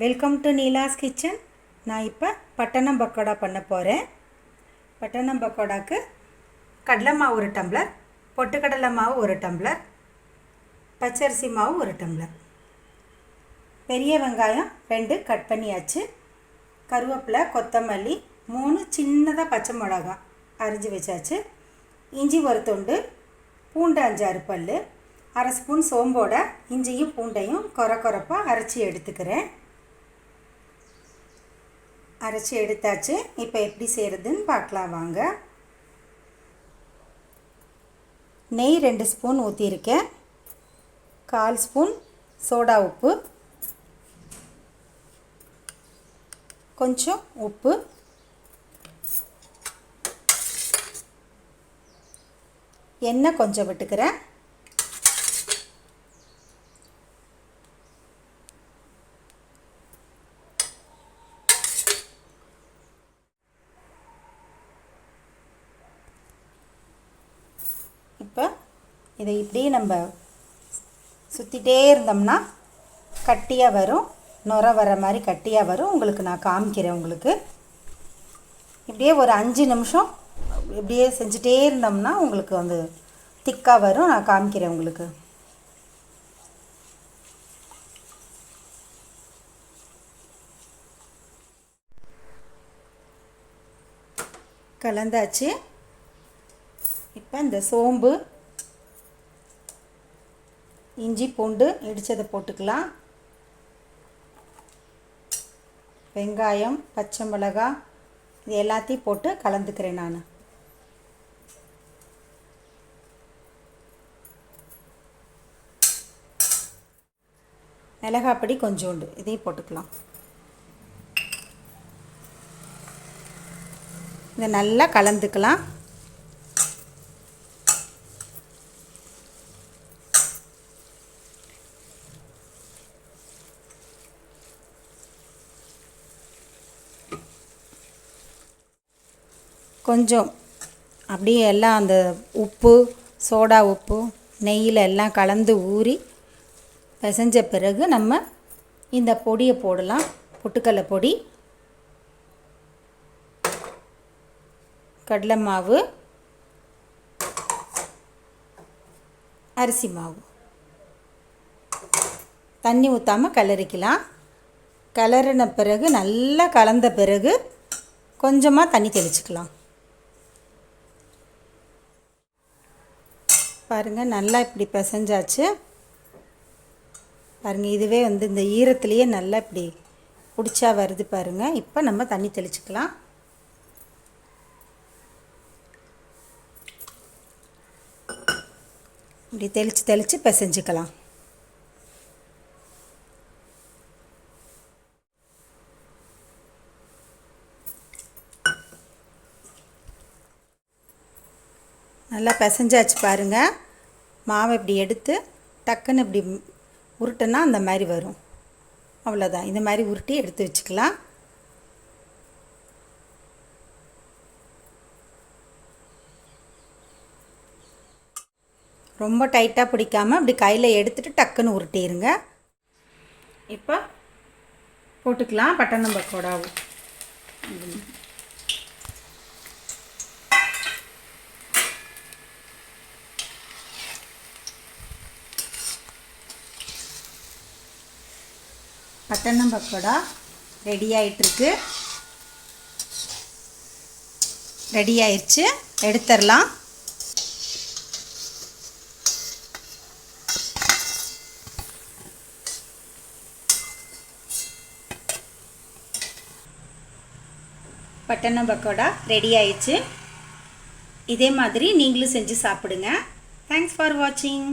Welcome to Neela's kitchen. நான் இப்போ பட்டணம் பக்கோடா பண்ண போகிறேன். பட்டணம் பக்கோடாக்கு கடலை மாவு 1 டம்ளர், பொட்டுக்கடலை மாவு 1 டம்ளர், பச்சரிசி மாவு 1 டம்ளர், பெரிய வெங்காயம் 2 கட் பண்ணியாச்சு, கருவேப்பிலை, கொத்தமல்லி, 3 சின்னதாக பச்சை மிளகாய் அரிஞ்சு வச்சாச்சு, இஞ்சி 1 துண்டு, பூண்டு 5-6 பல், 1/2 ஸ்பூன் சோம்போட இஞ்சியும் பூண்டையும் கொரப்பாக அரைச்சி எடுத்துக்கிறேன். அரைச்சி எடுத்தாச்சு. இப்போ எப்படி செய்கிறதுன்னு பார்க்கலாம் வாங்க. நெய் 2 ஸ்பூன் ஊற்றிருக்கேன், 1/4 ஸ்பூன் சோடா உப்பு, கொஞ்சம் உப்பு, எண்ணெய் கொஞ்சம் விட்டுக்கிறேன். இப்போ இதை இப்படியே நம்ம சுற்றிட்டே இருந்தோம்னா கட்டியாக வரும், நுர வர மாதிரி கட்டியாக வரும். உங்களுக்கு நான் காமிக்கிறேன். உங்களுக்கு இப்படியே ஒரு 5 நிமிஷம் இப்படியே செஞ்சுட்டே இருந்தோம்னா உங்களுக்கு வந்து திக்காக வரும். நான் காமிக்கிறேன் உங்களுக்கு. கலந்தாச்சு. இப்போ இந்த சோம்பு, இஞ்சி பூண்டு இடித்ததை போட்டுக்கலாம். வெங்காயம், பச்சை மிளகாய் இது எல்லாத்தையும் போட்டு கலந்துக்கிறேன் நான். மிளகாப்பொடி கொஞ்சோண்டு இதையும் போட்டுக்கலாம். இதை நல்லா கலந்துக்கலாம். கொஞ்சம் அப்படியே எல்லாம் அந்த உப்பு, சோடா உப்பு, நெய்யில் எல்லாம் கலந்து ஊறி பிசைஞ்ச பிறகு நம்ம இந்த பொடியை போடலாம். பொட்டுக்கடலை பொடி, கடலை மாவு, அரிசி மாவு, தண்ணி ஊற்றாமல் கிளறிக்கலாம். கிளறின பிறகு நல்லா கலந்த பிறகு கொஞ்சமாக தண்ணி தெளிச்சுக்கலாம். பாருங்கள், நல்லா இப்படி பிசைஞ்சாச்சு. பாருங்கள், இதுவே வந்து இந்த ஈரத்துலேயே நல்லா இப்படி பிடிச்சா வருது பாருங்கள். இப்போ நம்ம தண்ணி தெளிச்சுக்கலாம். இப்படி தெளித்து பிசைஞ்சிக்கலாம். நல்லா பிசைஞ்சாச்சு பாருங்கள். மாவை இப்படி எடுத்து டக்குன்னு இப்படி உருட்டுனா அந்த மாதிரி வரும். அவ்வளோதான். இந்த மாதிரி உருட்டி எடுத்து வச்சுக்கலாம். ரொம்ப டைட்டாக பிடிக்காமல் அப்படி கையில் எடுத்துகிட்டு டக்குன்னு உருட்டிடுங்க. இப்போ போட்டுக்கலாம் பட்டணம் பக்கோடாவும். பட்டணம் பக்கோடா ரெடி ஆகிட்டுருக்கு. ரெடி ஆயிடுச்சு. எடுத்துடலாம். பட்டணம் பக்கோடா ரெடி ஆயிடுச்சு. இதே மாதிரி நீங்களும் செஞ்சு சாப்பிடுங்க. தேங்க்ஸ் ஃபார் வாட்சிங்.